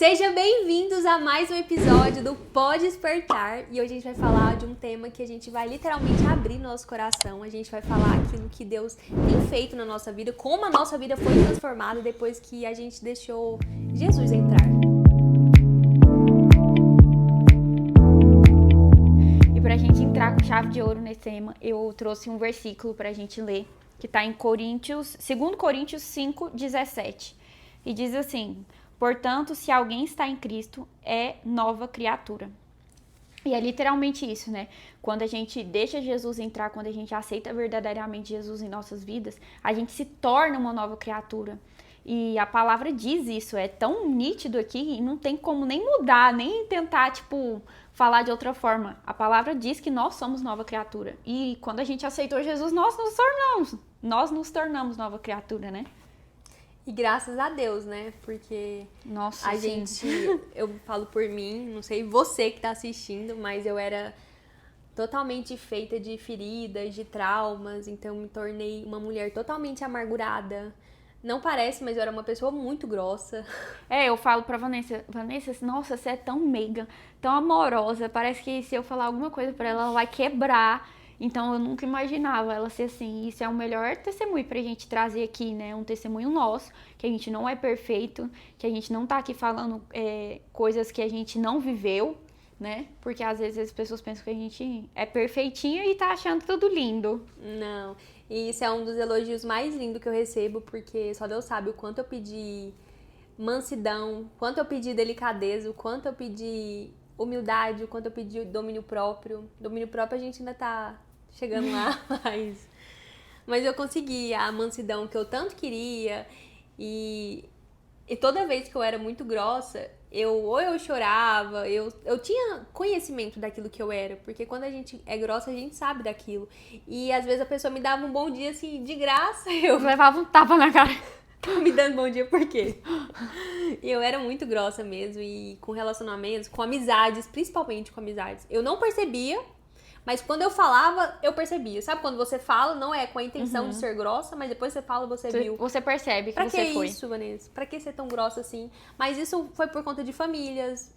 Sejam bem-vindos a mais um episódio do Pode Despertar. E hoje a gente vai falar de um tema que a gente vai literalmente abrir nosso coração. A gente vai falar aquilo que Deus tem feito na nossa vida, como a nossa vida foi transformada depois que a gente deixou Jesus entrar. E pra gente entrar com chave de ouro nesse tema, eu trouxe um versículo pra gente ler, que tá em 2 Coríntios 5:17. E diz assim: portanto, se alguém está em Cristo, é nova criatura. E é literalmente isso, né? Quando a gente deixa Jesus entrar, quando a gente aceita verdadeiramente Jesus em nossas vidas, a gente se torna uma nova criatura. E a palavra diz isso, é tão nítido aqui e não tem como nem mudar, nem tentar, falar de outra forma. A palavra diz que nós somos nova criatura. E quando a gente aceitou Jesus, nós nos tornamos nova criatura, né? E graças a Deus, né? Porque Nossa, eu falo por mim, não sei você que tá assistindo, mas eu era totalmente feita de feridas, de traumas, então me tornei uma mulher totalmente amargurada. Não parece, mas eu era uma pessoa muito grossa. Eu falo pra Vanessa, nossa, você é tão meiga, tão amorosa, parece que se eu falar alguma coisa pra ela, ela vai quebrar. Então eu nunca imaginava ela ser assim. Isso é o melhor testemunho pra gente trazer aqui, né? Um testemunho nosso, que a gente não é perfeito, que a gente não tá aqui falando coisas que a gente não viveu, né? Porque às vezes as pessoas pensam que a gente é perfeitinha e tá achando tudo lindo. Não, e isso é um dos elogios mais lindos que eu recebo, porque só Deus sabe o quanto eu pedi mansidão, o quanto eu pedi delicadeza, o quanto eu pedi humildade, o quanto eu pedi domínio próprio. Domínio próprio a gente ainda tá chegando lá, mas eu consegui a mansidão que eu tanto queria. E toda vez que eu era muito grossa, eu chorava, eu tinha conhecimento daquilo que eu era, porque quando a gente é grossa, a gente sabe daquilo. E às vezes a pessoa me dava um bom dia assim, de graça, eu levava um tapa na cara. Tá me dando bom dia por quê? E eu era muito grossa mesmo, e com relacionamentos, com amizades, principalmente com amizades. Eu não percebia, mas quando eu falava, eu percebia. Sabe quando você fala, não é com a intenção de ser grossa, mas depois você fala, você viu. Você percebe que você foi. Pra que isso, Vanessa? Pra que ser tão grossa assim? Mas isso foi por conta de famílias,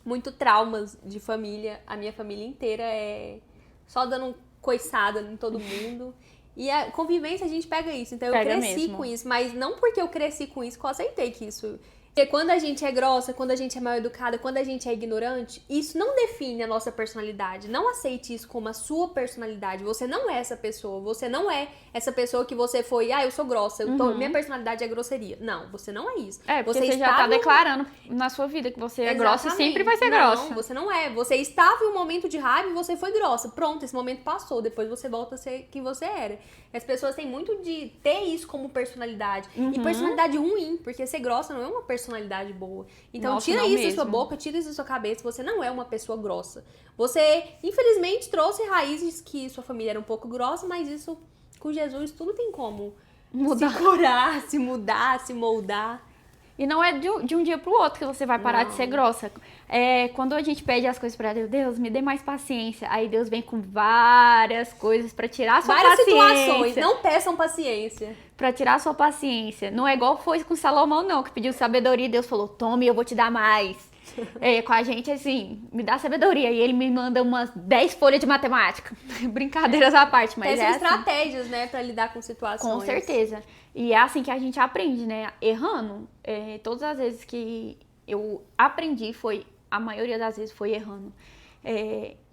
muito traumas de família. A minha família inteira é só dando coiçada em todo mundo. E a convivência a gente pega isso. Então eu cresci com isso, mas não porque eu cresci com isso que eu aceitei que isso... Porque quando a gente é grossa, quando a gente é mal educada, quando a gente é ignorante, isso não define a nossa personalidade. Não aceite isso como a sua personalidade. Você não é essa pessoa. Você não é essa pessoa que você foi, eu sou grossa, minha personalidade é grosseria. Não, você não é isso. Porque você já tá declarando na sua vida que você é grossa e sempre vai ser grossa. Não, você não é. Você estava em um momento de raiva e você foi grossa. Pronto, esse momento passou. Depois você volta a ser quem você era. E as pessoas têm muito de ter isso como personalidade. E personalidade ruim, porque ser grossa não é uma personalidade boa. Então tira isso da sua boca, tira isso da sua cabeça. Você não é uma pessoa grossa. Você, infelizmente, trouxe raízes que sua família era um pouco grossa, mas isso, com Jesus, tudo tem como mudar. Se curar, se mudar, se moldar. E não é de um dia pro outro que você vai parar de ser grossa. Quando a gente pede as coisas pra Deus, Deus, me dê mais paciência. Aí Deus vem com várias coisas pra tirar a sua paciência. Várias situações, não peçam paciência. Pra tirar a sua paciência. Não é igual foi com Salomão, não, que pediu sabedoria e Deus falou, tome, eu vou te dar mais. Com a gente, assim, me dá sabedoria. E ele me manda umas 10 folhas de matemática. Brincadeiras à parte, mas tem estratégias, né, pra lidar com situações. Com certeza. E é assim que a gente aprende, né? Errando. Todas as vezes que eu aprendi, a maioria das vezes foi errando.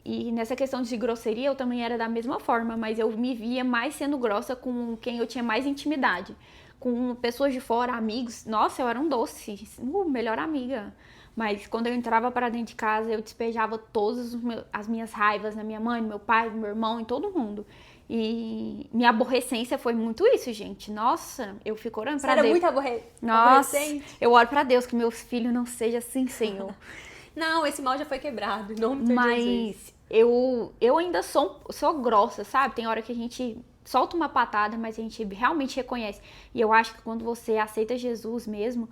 E nessa questão de grosseria, eu também era da mesma forma, mas eu me via mais sendo grossa com quem eu tinha mais intimidade. Com pessoas de fora, amigos. Nossa, eu era um doce. Melhor amiga. Mas quando eu entrava para dentro de casa, eu despejava todas as minhas raivas na minha mãe, no meu pai, no meu irmão, em todo mundo. E minha aborrecência foi muito isso, gente. Nossa, eu fico orando pra Deus. Você era muito Nossa, eu oro pra Deus que meus filhos não sejam assim, Senhor. Não, esse mal já foi quebrado, em nome de Jesus. Mas eu ainda sou grossa, sabe? Tem hora que a gente solta uma patada, mas a gente realmente reconhece. E eu acho que quando você aceita Jesus mesmo,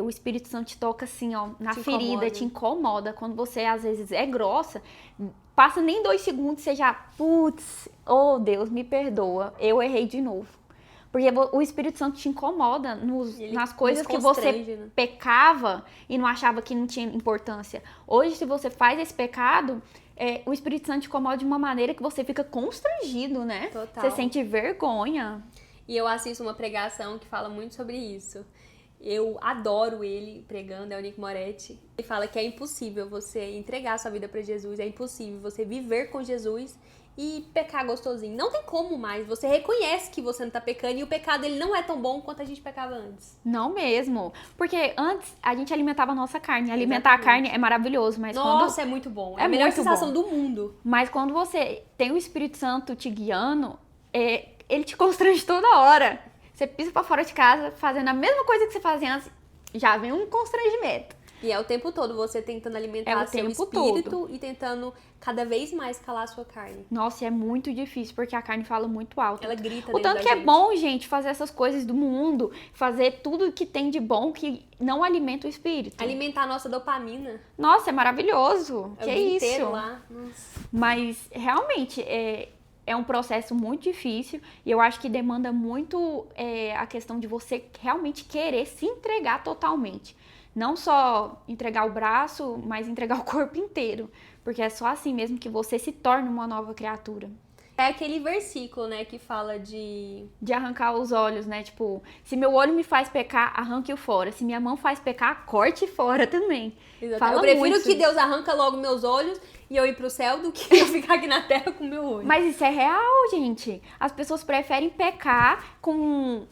o Espírito Santo te toca assim, ó, na ferida, te incomoda. Quando você, às vezes, é grossa, passa nem 2 segundos, você já, putz, oh Deus, me perdoa, eu errei de novo. Porque o Espírito Santo te incomoda nas coisas que você né? pecava e não achava que não tinha importância. Hoje, se você faz esse pecado, o Espírito Santo te incomoda de uma maneira que você fica constrangido, né? Total. Você sente vergonha. E eu assisto uma pregação que fala muito sobre isso. Eu adoro ele pregando, é o Nick Moretti. Ele fala que é impossível você entregar sua vida para Jesus, é impossível você viver com Jesus e pecar gostosinho. Não tem como mais. Você reconhece que você não tá pecando e o pecado ele não é tão bom quanto a gente pecava antes. Não mesmo. Porque antes a gente alimentava a nossa carne. Alimentar a carne é maravilhoso, mas Nossa, é muito bom. É a melhor sensação do mundo. Mas quando você tem o Espírito Santo te guiando, ele te constrange toda hora. Você pisa pra fora de casa, fazendo a mesma coisa que você fazia antes, já vem um constrangimento. E é o tempo todo você tentando alimentar seu espírito e tentando cada vez mais calar a sua carne. Nossa, é muito difícil, porque a carne fala muito alto. Ela grita o tanto que é bom, gente, fazer essas coisas do mundo, fazer tudo que tem de bom que não alimenta o espírito. Alimentar a nossa dopamina. Nossa, é maravilhoso. É que o dia inteiro lá. Nossa. Mas, realmente, é um processo muito difícil e eu acho que demanda muito a questão de você realmente querer se entregar totalmente. Não só entregar o braço, mas entregar o corpo inteiro. Porque é só assim mesmo que você se torna uma nova criatura. É aquele versículo, né, que fala de arrancar os olhos, né? Tipo, se meu olho me faz pecar, arranque-o fora. Se minha mão faz pecar, corte fora também. Fala eu prefiro muito que Deus arranca logo meus olhos e eu ir pro céu do que eu ficar aqui na terra com meu olho. Mas isso é real, gente. As pessoas preferem pecar com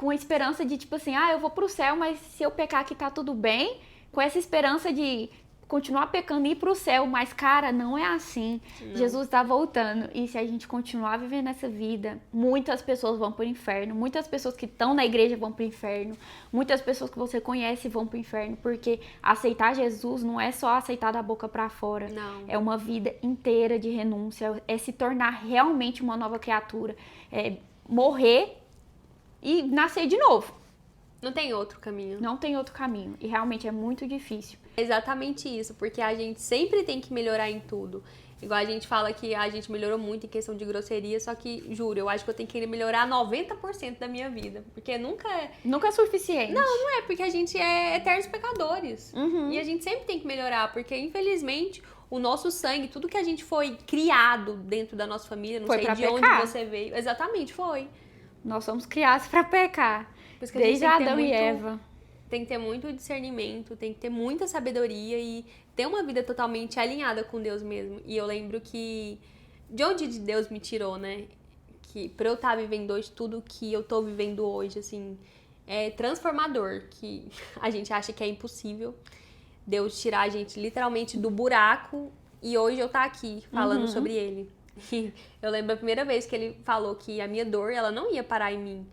a esperança de, tipo assim, eu vou pro céu, mas se eu pecar aqui tá tudo bem. Com essa esperança de continuar pecando e ir pro céu. Mas, cara, não é assim. Não. Jesus tá voltando. E se a gente continuar vivendo essa vida, muitas pessoas vão pro inferno. Muitas pessoas que estão na igreja vão pro inferno. Muitas pessoas que você conhece vão pro inferno. Porque aceitar Jesus não é só aceitar da boca pra fora. Não. É uma vida inteira de renúncia. É se tornar realmente uma nova criatura. É morrer e nascer de novo. Não tem outro caminho. Não tem outro caminho. E realmente é muito difícil. É exatamente isso, porque a gente sempre tem que melhorar em tudo. Igual a gente fala que a gente melhorou muito em questão de grosseria, só que, juro, eu acho que eu tenho que melhorar 90% da minha vida. Porque nunca é... Nunca é suficiente. Não é, porque a gente é eternos pecadores. Uhum. E a gente sempre tem que melhorar, porque, infelizmente, o nosso sangue, tudo que a gente foi criado dentro da nossa família, não foi sei de pecar. onde você veio. Exatamente, foi. Nós somos criados pra pecar. Desde Adão e Eva. Tem que ter muito discernimento, tem que ter muita sabedoria e ter uma vida totalmente alinhada com Deus mesmo. E eu lembro que de onde Deus me tirou, né? Que pra eu estar vivendo hoje tudo que eu tô vivendo hoje, assim, é transformador, que a gente acha que é impossível. Deus tirar a gente literalmente do buraco e hoje eu tá aqui falando sobre ele. E eu lembro a primeira vez que ele falou que a minha dor, ela não ia parar em mim.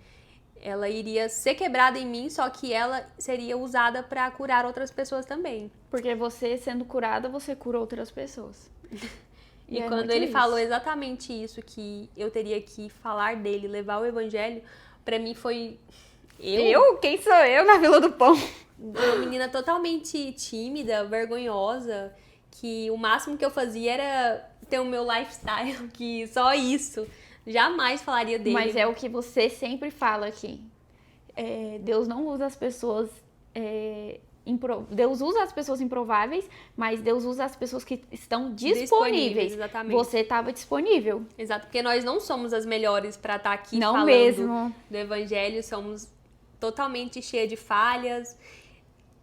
Ela iria ser quebrada em mim, só que ela seria usada pra curar outras pessoas também. Porque você, sendo curada, você cura outras pessoas. E quando ele falou exatamente isso, que eu teria que falar dele, levar o evangelho, pra mim foi... Eu? Quem sou eu na Vila do Pão? Uma menina totalmente tímida, vergonhosa, que o máximo que eu fazia era ter o meu lifestyle, que só isso... Jamais falaria dele. Mas é o que você sempre fala aqui. Deus não usa as pessoas... Deus usa as pessoas improváveis, mas Deus usa as pessoas que estão disponíveis. Exatamente. Você estava disponível. Exato, porque nós não somos as melhores para estar aqui não falando mesmo. Do evangelho. Somos totalmente cheias de falhas.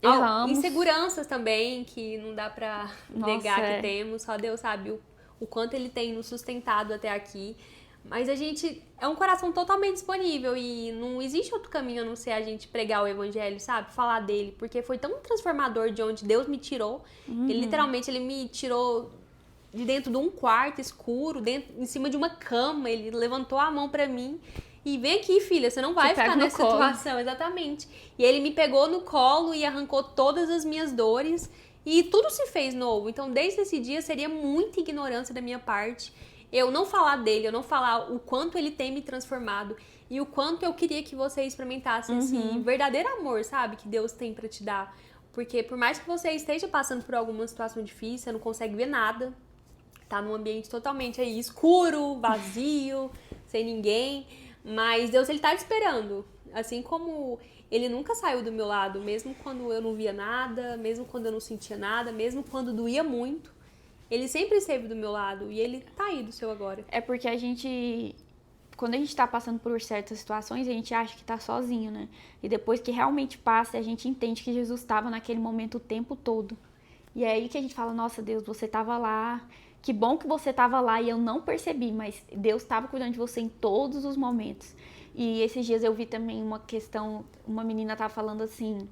Erramos. Inseguranças também, que não dá pra negar que temos. Só Deus sabe o quanto Ele tem nos sustentado até aqui. Mas a gente é um coração totalmente disponível e não existe outro caminho a não ser a gente pregar o evangelho, sabe? Falar dele, porque foi tão transformador de onde Deus me tirou. Ele literalmente, ele me tirou de dentro de um quarto escuro, em cima de uma cama, ele levantou a mão pra mim e vem aqui, filha, você não vai ficar nessa situação. Exatamente. E ele me pegou no colo e arrancou todas as minhas dores e tudo se fez novo. Então, desde esse dia, seria muita ignorância da minha parte eu não falar dele, eu não falar o quanto ele tem me transformado e o quanto eu queria que você experimentasse esse verdadeiro amor, sabe? Que Deus tem pra te dar. Porque por mais que você esteja passando por alguma situação difícil, você não consegue ver nada, tá num ambiente totalmente aí escuro, vazio, sem ninguém, Mas Deus, ele tá te esperando. Assim como ele nunca saiu do meu lado, mesmo quando eu não via nada, mesmo quando eu não sentia nada, mesmo quando doía muito. Ele sempre esteve do meu lado e ele tá aí do seu agora. É porque quando a gente tá passando por certas situações, a gente acha que tá sozinho, né? E depois que realmente passa, a gente entende que Jesus estava naquele momento o tempo todo. E é aí que a gente fala, nossa, Deus, você tava lá. Que bom que você tava lá e eu não percebi, mas Deus estava cuidando de você em todos os momentos. E esses dias eu vi também uma questão, uma menina tava falando assim,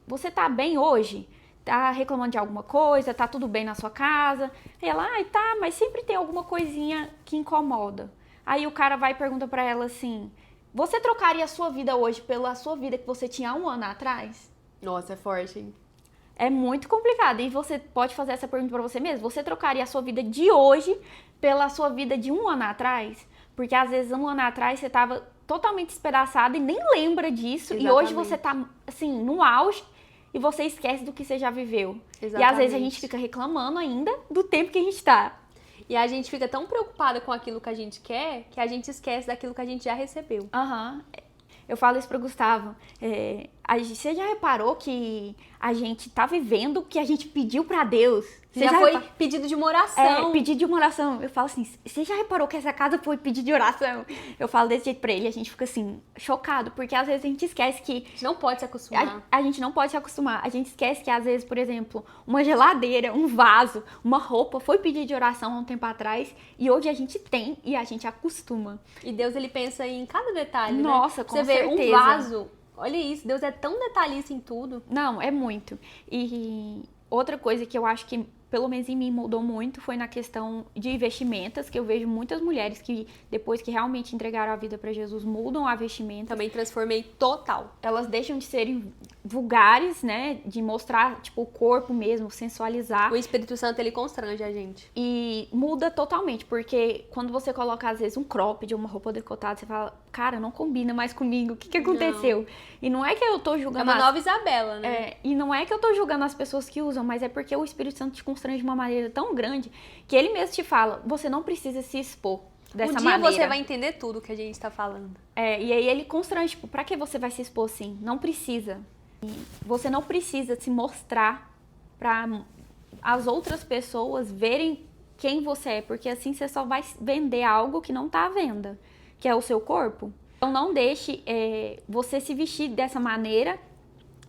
você tá bem hoje? Tá reclamando de alguma coisa? Tá tudo bem na sua casa? E ela, tá, mas sempre tem alguma coisinha que incomoda. Aí o cara vai e pergunta pra ela assim, você trocaria a sua vida hoje pela sua vida que você tinha há um ano atrás? Nossa, é forte, hein? É muito complicado. E você pode fazer essa pergunta pra você mesmo. Você trocaria a sua vida de hoje pela sua vida de um ano atrás? Porque às vezes um ano atrás você tava totalmente despedaçado e nem lembra disso. Exatamente. E hoje você tá, assim, no auge e você esquece do que você já viveu. Exatamente. E às vezes a gente fica reclamando ainda do tempo que a gente tá. E a gente fica tão preocupada com aquilo que a gente quer que a gente esquece daquilo que a gente já recebeu. Aham. Eu falo isso pro Gustavo. Você já reparou que a gente tá vivendo o que a gente pediu pra Deus? Você já foi pedido de uma oração. Pedido de uma oração. Eu falo assim, você já reparou que essa casa foi pedido de oração? Eu falo desse jeito pra ele, a gente fica assim, chocado, porque às vezes a gente esquece que... A gente não pode se acostumar. A gente não pode se acostumar. A gente esquece que às vezes, por exemplo, uma geladeira, um vaso, uma roupa foi pedido de oração há um tempo atrás e hoje a gente tem e a gente acostuma. E Deus, ele pensa em cada detalhe, Nossa, né? com Você certeza. vê um vaso, olha isso, Deus é tão detalhista em tudo. Não, é muito. E outra coisa que eu acho que, pelo menos em mim, mudou muito foi na questão de vestimentas, que eu vejo muitas mulheres que, depois que realmente entregaram a vida pra Jesus, mudam a vestimenta. Também transformei total. Elas deixam de serem vulgares, né? De mostrar, tipo, o corpo mesmo, sensualizar. O Espírito Santo, ele constrange a gente. E muda totalmente, porque quando você coloca, às vezes, um cropped ou uma roupa decotada, você fala, cara, não combina mais comigo, o que aconteceu? Não. E não é que eu tô julgando... É uma nova Isabela, né? E não é que eu tô julgando as pessoas que usam, mas é porque o Espírito Santo te constrange de uma maneira tão grande que ele mesmo te fala, você não precisa se expor dessa maneira. Um dia você vai entender tudo que a gente tá falando. E aí ele constrange, tipo, pra que você vai se expor assim? Não precisa. E você não precisa se mostrar pra as outras pessoas verem quem você é, porque assim você só vai vender algo que não tá à venda, que é o seu corpo. Então não deixe você se vestir dessa maneira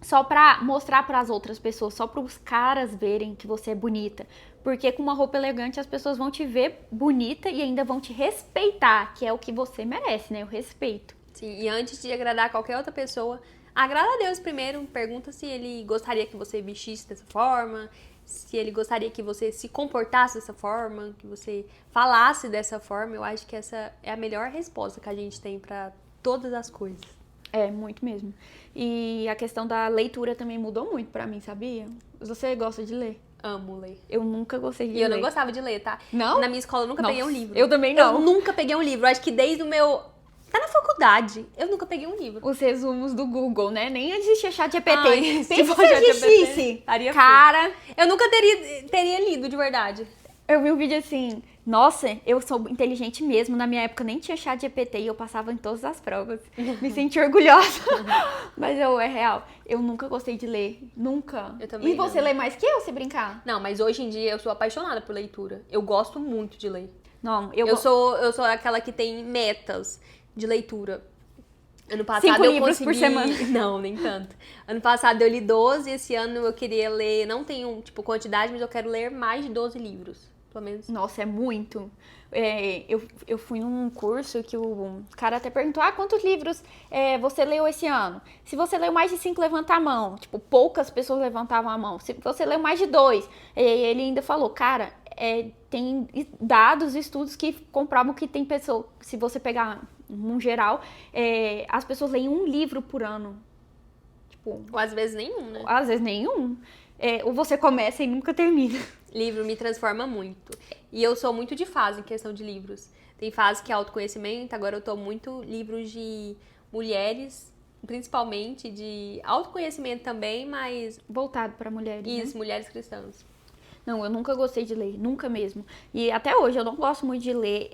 só pra mostrar pras outras pessoas, só pros caras verem que você é bonita. Porque com uma roupa elegante as pessoas vão te ver bonita e ainda vão te respeitar, que é o que você merece, né? O respeito. Sim, e antes de agradar qualquer outra pessoa, agrada a Deus primeiro, pergunta se ele gostaria que você vestisse dessa forma, se ele gostaria que você se comportasse dessa forma, que você falasse dessa forma. Eu acho que essa é a melhor resposta que a gente tem pra todas as coisas. É, muito mesmo. E a questão da leitura também mudou muito pra mim, sabia? Você gosta de ler? Amo ler. Eu nunca gostei de ler. E eu não gostava de ler, tá? Não? Na minha escola eu nunca peguei um livro. Eu também não. Eu nunca peguei um livro. Acho que desde o meu... Tá na faculdade. Eu nunca peguei um livro. Os resumos do Google, né? Nem existia chat GPT. Ai, Pensa tipo, se existisse. Cara, eu nunca teria lido, de verdade. eu vi um vídeo assim, nossa, eu sou inteligente mesmo. Na minha época nem tinha chat GPT e eu passava em todas as provas. Me senti orgulhosa. Mas é real. Eu nunca gostei de ler. Nunca. Eu também E você lê mais que eu, se brincar? Não, mas hoje em dia eu sou apaixonada por leitura. Eu gosto muito de ler. Não, Eu sou aquela que tem metas de leitura. Ano passado 5 eu livros por semana. Não, nem tanto. Ano passado eu li 12, esse ano eu queria ler, não tenho, tipo, quantidade, mas eu quero ler mais de 12 livros. Pelo menos. Nossa, é muito. Eu fui num curso que o cara até perguntou, quantos livros você leu esse ano? Se você leu mais de 5, levanta a mão. Tipo, poucas pessoas levantavam a mão. Se você leu mais de 2, ele ainda falou, cara, tem dados, estudos que comprovam que tem pessoas, se você pegar num geral, as pessoas leem um livro por ano. Tipo, ou às vezes nenhum, né? Às vezes nenhum. Ou você começa e nunca termina. Livro me transforma muito. E eu sou muito de fase em questão de livros. Tem fase que é autoconhecimento, agora eu tô muito livros de mulheres, principalmente de autoconhecimento também, mas... voltado pra mulheres, Isso, né? mulheres cristãs. Não, eu nunca gostei de ler, nunca mesmo. E até hoje eu não gosto muito de ler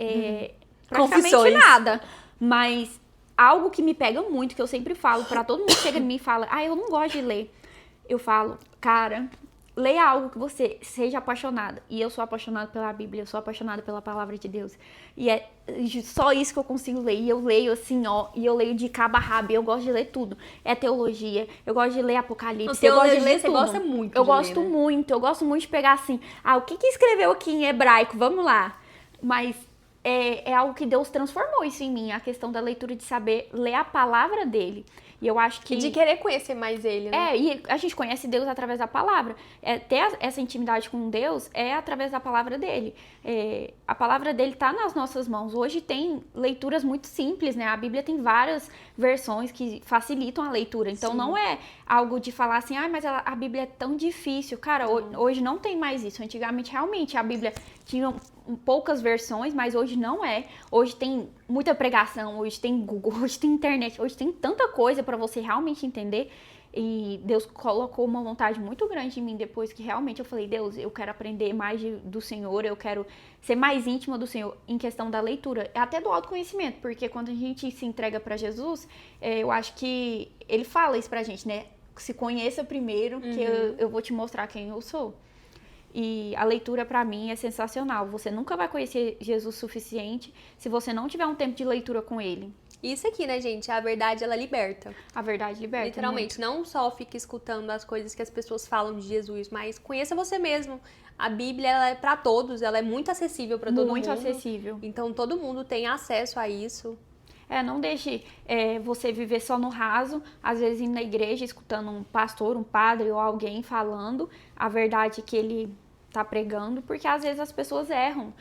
praticamente Confissões. nada. Mas algo que me pega muito, que eu sempre falo pra todo mundo que chega em mim e fala, eu não gosto de ler. Eu falo, cara, leia algo que você seja apaixonada. E eu sou apaixonada pela Bíblia, eu sou apaixonada pela palavra de Deus. E é só isso que eu consigo ler. E eu leio assim, ó, e eu leio de cabo a rabo. Eu gosto de ler tudo. É teologia, eu gosto de ler Apocalipse, eu gosto de ler você tudo. gosta muito Eu de gosto ler, né? muito, eu gosto muito de pegar assim, o que escreveu aqui em hebraico? Vamos lá. Mas é algo que Deus transformou isso em mim, a questão da leitura, de saber ler a palavra dele. E eu acho que... E de querer conhecer mais ele, né? E a gente conhece Deus através da palavra. Ter essa intimidade com Deus é através da palavra dele. A palavra dele está nas nossas mãos. Hoje tem leituras muito simples, né? A Bíblia tem várias versões que facilitam a leitura. Então, Sim. não é algo de falar assim, mas a Bíblia é tão difícil. Cara, hoje não tem mais isso. Antigamente, realmente, a Bíblia tinha poucas versões, mas hoje não é. Hoje tem muita pregação, hoje tem Google, hoje tem internet, hoje tem tanta coisa para você realmente entender. E Deus colocou uma vontade muito grande em mim depois que realmente eu falei, Deus, eu quero aprender mais do Senhor, eu quero ser mais íntima do Senhor em questão da leitura, até do autoconhecimento, porque quando a gente se entrega para Jesus, eu acho que ele fala isso pra gente, né? Se conheça primeiro, que eu vou te mostrar quem eu sou. E a leitura, pra mim, é sensacional. Você nunca vai conhecer Jesus o suficiente se você não tiver um tempo de leitura com ele. Isso aqui, né, gente? A verdade, ela liberta. A verdade liberta. Literalmente, não só fique escutando as coisas que as pessoas falam de Jesus, mas conheça você mesmo. A Bíblia, ela é pra todos, ela é muito acessível pra todo mundo. Muito acessível. Então, todo mundo tem acesso a isso. Não deixe você viver só no raso, às vezes indo na igreja, escutando um pastor, um padre ou alguém falando a verdade que ele tá pregando, porque às vezes as pessoas erram.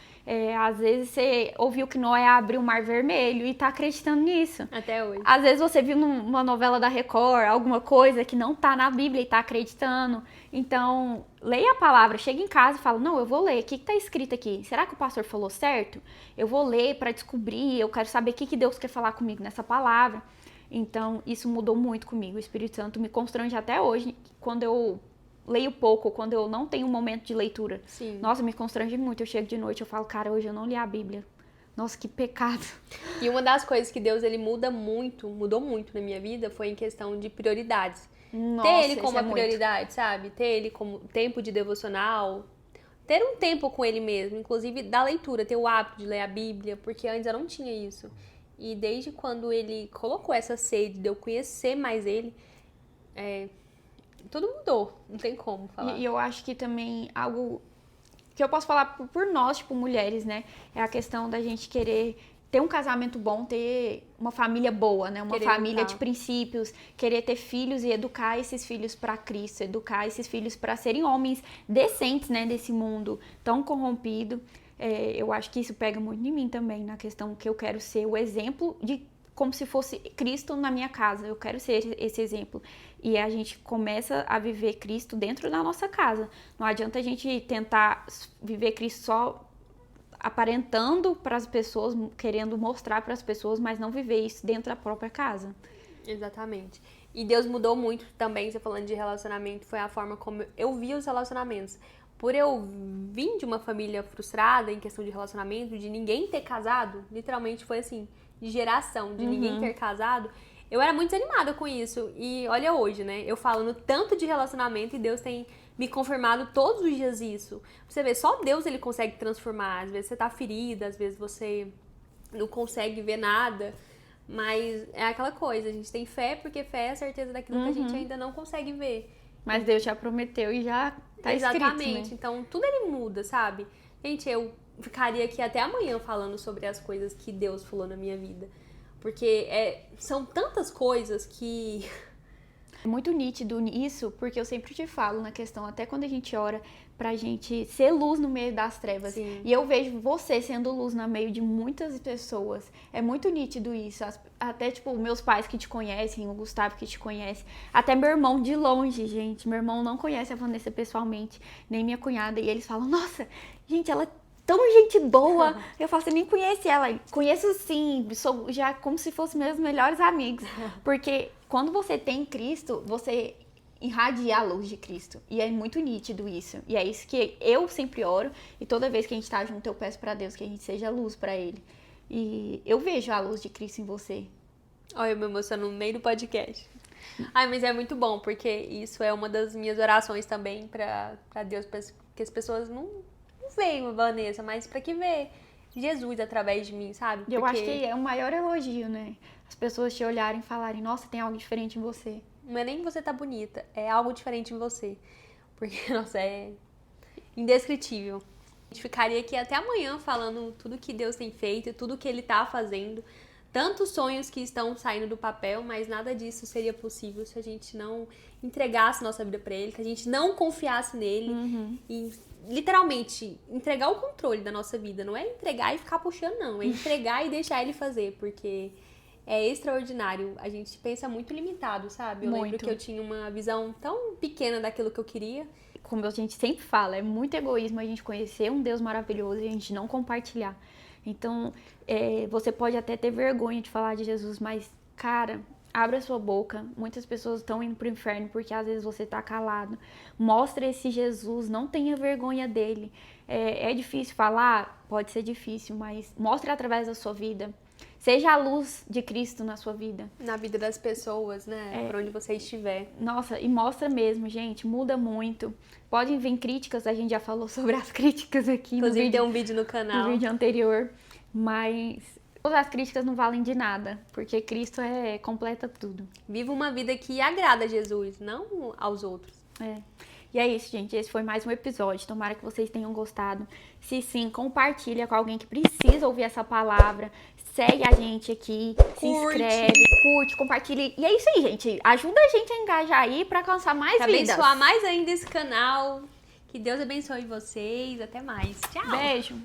Às vezes você ouviu que Noé abriu o Mar Vermelho e tá acreditando nisso. Até hoje. Às vezes você viu numa novela da Record alguma coisa que não tá na Bíblia e tá acreditando. Então, leia a palavra, chega em casa e fala, não, eu vou ler, o que tá escrito aqui? Será que o pastor falou certo? Eu vou ler para descobrir, eu quero saber o que Deus quer falar comigo nessa palavra. Então, isso mudou muito comigo. O Espírito Santo me constrange até hoje, quando eu leio pouco, quando eu não tenho um momento de leitura. Sim. Nossa, me constrange muito. Eu chego de noite, eu falo, cara, hoje eu não li a Bíblia. Nossa, que pecado. E uma das coisas que Deus, ele mudou muito na minha vida, foi em questão de prioridades. Nossa, ter ele como isso a prioridade, sabe? Ter ele como tempo de devocional, ter um tempo com ele mesmo, inclusive da leitura, ter o hábito de ler a Bíblia, porque antes eu não tinha isso. E desde quando ele colocou essa sede de eu conhecer mais ele, tudo mudou, não tem como falar. E eu acho que também algo que eu posso falar por nós, tipo, mulheres, né? É a questão da gente querer ter um casamento bom, ter uma família boa, né? Uma família de princípios, querer ter filhos e educar esses filhos para Cristo, educar esses filhos para serem homens decentes, né? Desse mundo tão corrompido. Eu acho que isso pega muito em mim também, na questão que eu quero ser o exemplo de como se fosse Cristo na minha casa. Eu quero ser esse exemplo. E a gente começa a viver Cristo dentro da nossa casa. Não adianta a gente tentar viver Cristo só aparentando para as pessoas, querendo mostrar para as pessoas, mas não viver isso dentro da própria casa. Exatamente. E Deus mudou muito também, você falando de relacionamento, foi a forma como eu via os relacionamentos. Por eu vir de uma família frustrada em questão de relacionamento, de ninguém ter casado, literalmente foi assim, de geração, de ninguém ter casado, eu era muito desanimada com isso. E olha hoje, né? Eu falando tanto de relacionamento e Deus tem me confirmado todos os dias isso. Você vê, só Deus ele consegue transformar. Às vezes você tá ferida, às vezes você não consegue ver nada. Mas é aquela coisa, a gente tem fé porque fé é a certeza daquilo que a gente ainda não consegue ver. Mas Deus já prometeu e já tá escrito, né? Exatamente. Então tudo ele muda, sabe? Gente, eu ficaria aqui até amanhã falando sobre as coisas que Deus falou na minha vida. Porque são tantas coisas que... É muito nítido isso, porque eu sempre te falo na questão, até quando a gente ora, pra gente ser luz no meio das trevas. Sim. E eu vejo você sendo luz no meio de muitas pessoas. É muito nítido isso. Até, tipo, meus pais que te conhecem, o Gustavo que te conhece. Até meu irmão de longe, gente. Meu irmão não conhece a Vanessa pessoalmente, nem minha cunhada. E eles falam, nossa, gente, ela é tão gente boa. Eu falo, você nem conhece ela. Conheço sim, sou já como se fossem meus melhores amigos. Porque quando você tem Cristo, você irradia a luz de Cristo. E é muito nítido isso. E é isso que eu sempre oro. E toda vez que a gente tá junto, eu peço pra Deus que a gente seja luz pra Ele. E eu vejo a luz de Cristo em você. Olha, eu me emociono no meio do podcast. Ai, mas é muito bom, porque isso é uma das minhas orações também pra Deus, pra que as pessoas não veem a Vanessa, mas pra que vê Jesus através de mim, sabe? Eu acho que é o maior elogio, né? As pessoas te olharem e falarem, nossa, tem algo diferente em você. Não é nem você tá bonita, é algo diferente em você. Porque, nossa, é indescritível. A gente ficaria aqui até amanhã falando tudo que Deus tem feito, tudo que Ele tá fazendo. Tantos sonhos que estão saindo do papel, mas nada disso seria possível se a gente não entregasse nossa vida pra Ele, que a gente não confiasse nele e literalmente entregar o controle da nossa vida. Não é entregar e ficar puxando, não. É entregar e deixar Ele fazer, porque é extraordinário. A gente pensa muito limitado, sabe? Eu lembro que eu tinha uma visão tão pequena daquilo que eu queria. Como a gente sempre fala, é muito egoísmo a gente conhecer um Deus maravilhoso e a gente não compartilhar. Então, você pode até ter vergonha de falar de Jesus, mas, cara, abre a sua boca. Muitas pessoas estão indo pro inferno porque às vezes você tá calado. Mostra esse Jesus, não tenha vergonha dele. É difícil falar? Pode ser difícil, mas mostre através da sua vida. Seja a luz de Cristo na sua vida. Na vida das pessoas, né? Por onde você estiver. Nossa, e mostra mesmo, gente. Muda muito. Podem vir críticas, a gente já falou sobre as críticas aqui. Inclusive tem um vídeo no canal. No vídeo anterior. Mas todas as críticas não valem de nada. Porque Cristo completa tudo. Viva uma vida que agrada a Jesus, não aos outros. E é isso, gente. Esse foi mais um episódio. Tomara que vocês tenham gostado. Se sim, compartilha com alguém que precisa ouvir essa palavra. Segue a gente aqui, se inscreve, curte, compartilha. E é isso aí, gente. Ajuda a gente a engajar aí pra alcançar mais vidas. Abençoar mais ainda esse canal. Que Deus abençoe vocês. Até mais. Tchau. Beijo.